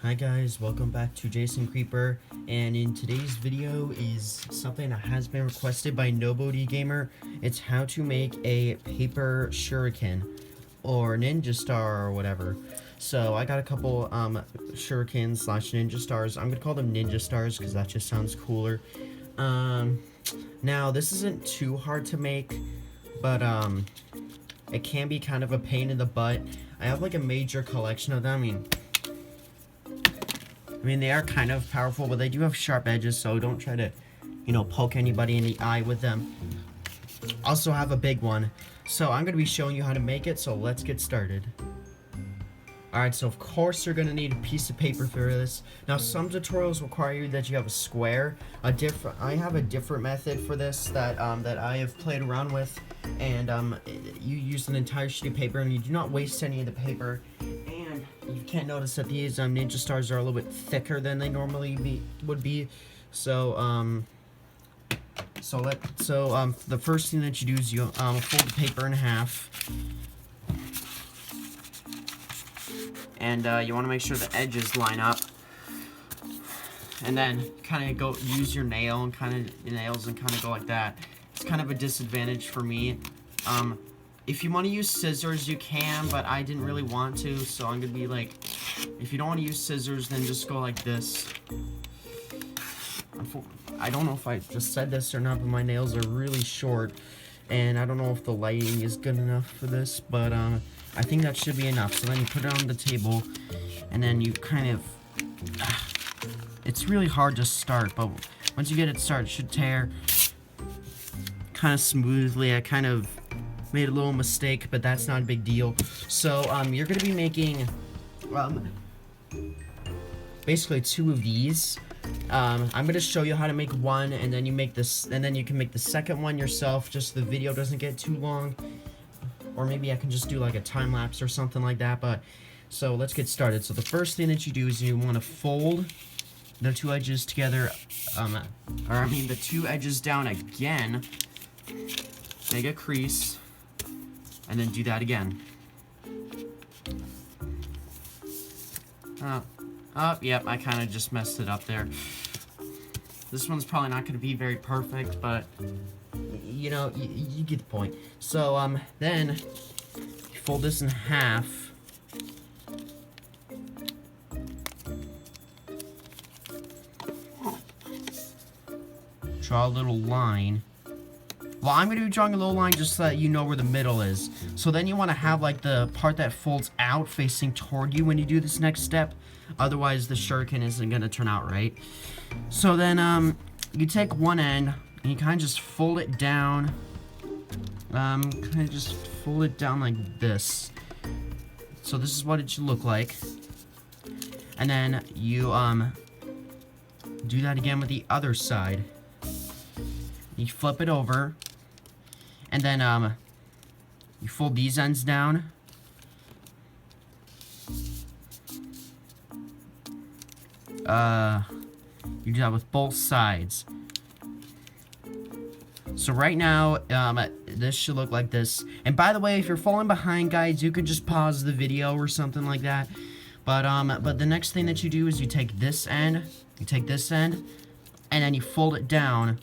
Hi guys, welcome back to Jason Creeper, and in today's video is something that has been requested by Nobody Gamer. It's how to make a paper shuriken or ninja star or whatever. So I got a couple shurikens slash ninja stars. I'm gonna call them ninja stars because that just sounds cooler. Now this isn't too hard to make, but it can be kind of a pain in the butt. I have like a major collection of them. I mean, they are kind of powerful, but they do have sharp edges, so don't try to, poke anybody in the eye with them. Also have a big one. So I'm going to be showing you how to make it, so let's get started. Alright, so of course you're going to need a piece of paper for this. Now, some tutorials require you that you have a square. I have a different method for this that I have played around with. And you use an entire sheet of paper, and you do not waste any of the paper. And you can't notice that these ninja stars are a little bit thicker than they normally would be. So the first thing that you do is you fold the paper in half. And you want to make sure the edges line up, and then kind of use your nails and kind of go like that. It's kind of a disadvantage for me. If you want to use scissors, you can, but I didn't really want to, so I'm gonna be like, if you don't want to use scissors, then just go like this. I don't know if I just said this or not, but my nails are really short, and I don't know if the lighting is good enough for this, but I think that should be enough. So then you put it on the table, and then you kind of, it's really hard to start, but once you get it started, it should tear kind of smoothly. I kind of made a little mistake, but that's not a big deal. So you're gonna be making basically two of these. I'm gonna show you how to make one, and then you make this, and then you can make the second one yourself, just so the video doesn't get too long. Or maybe I can just do like a time lapse or something like that. But so let's get started. So the first thing that you do is you want to fold the two edges together, the two edges down again, make a crease, and then do that again. Yep, I kind of just messed it up there. This one's probably not going to be very perfect, but you get the point. So then you fold this in half. Draw a little line. Well, I'm going to be drawing a little line just so that you know where the middle is. So then you want to have like the part that folds out facing toward you when you do this next step. Otherwise, the shuriken isn't going to turn out right. So then you take one end and you kind of just fold it down. Kind of just fold it down like this. So this is what it should look like. And then you do that again with the other side. You flip it over, and then you fold these ends down. You do that with both sides. So right now, this should look like this. And by the way, if you're falling behind, guys, you could just pause the video or something like that. But the next thing that you do is you take this end, and then you fold it down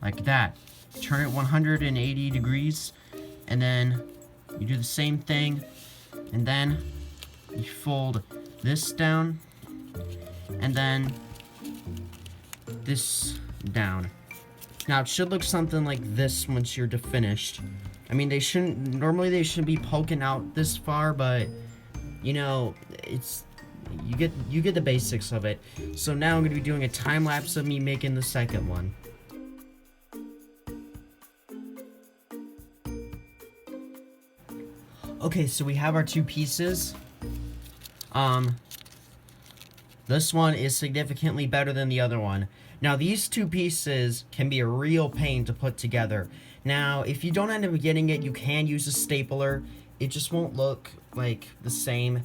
like that. Turn it 180 degrees, and then you do the same thing, and then you fold this down, and then this down. Now it should look something like this once you're finished. I mean, they shouldn't be poking out this far, but it's you get the basics of it. So now I'm gonna be doing a time lapse of me making the second one. Okay, so we have our two pieces. This one is significantly better than the other one. Now, these two pieces can be a real pain to put together. Now, if you don't end up getting it, you can use a stapler. It just won't look like the same.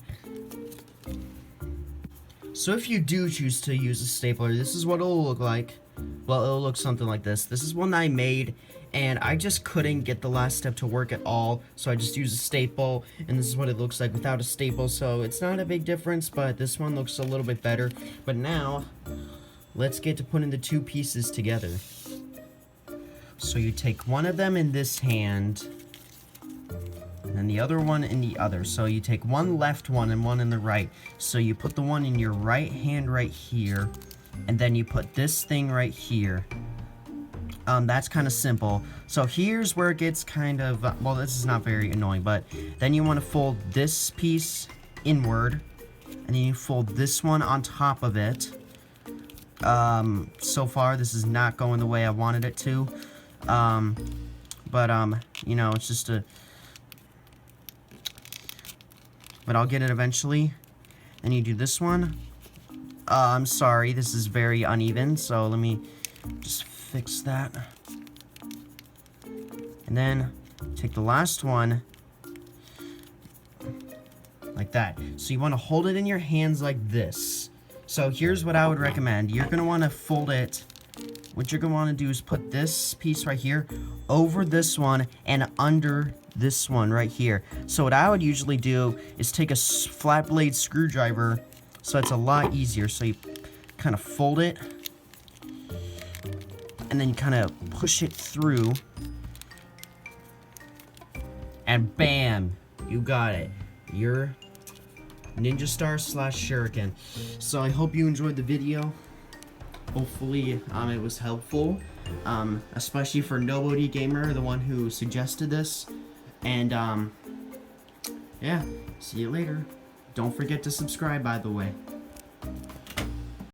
So if you do choose to use a stapler, this is what it'll look like. Well, it'll look something like this. This is one that I made, and I just couldn't get the last step to work at all, so I just used a staple, and this is what it looks like without a staple. So it's not a big difference, but this one looks a little bit better. But now let's get to putting the two pieces together. So you take one of them in this hand and then the other one in the other. So you take one left one and one in the right. So you put the one in your right hand right here, and then you put this thing right here. That's kind of simple. So here's where it gets kind of, well, this is not very annoying, but then you want to fold this piece inward, and then you fold this one on top of it. So far this is not going the way I wanted it to. You know, it's just but I'll get it eventually. And you do this one. I'm sorry, this is very uneven, so let me just fix that. And then take the last one like that. So you want to hold it in your hands like this. So here's what I would recommend. You're going to want to fold it. What you're going to want to do is put this piece right here over this one and under this one right here. So what I would usually do is take a flat blade screwdriver, so it's a lot easier. So you kind of fold it, and then you kind of push it through, and bam, you got it. Your Ninja Star / Shuriken. So I hope you enjoyed the video. Hopefully it was helpful, especially for Nobody Gamer, the one who suggested this. And yeah, see you later. Don't forget to subscribe, by the way.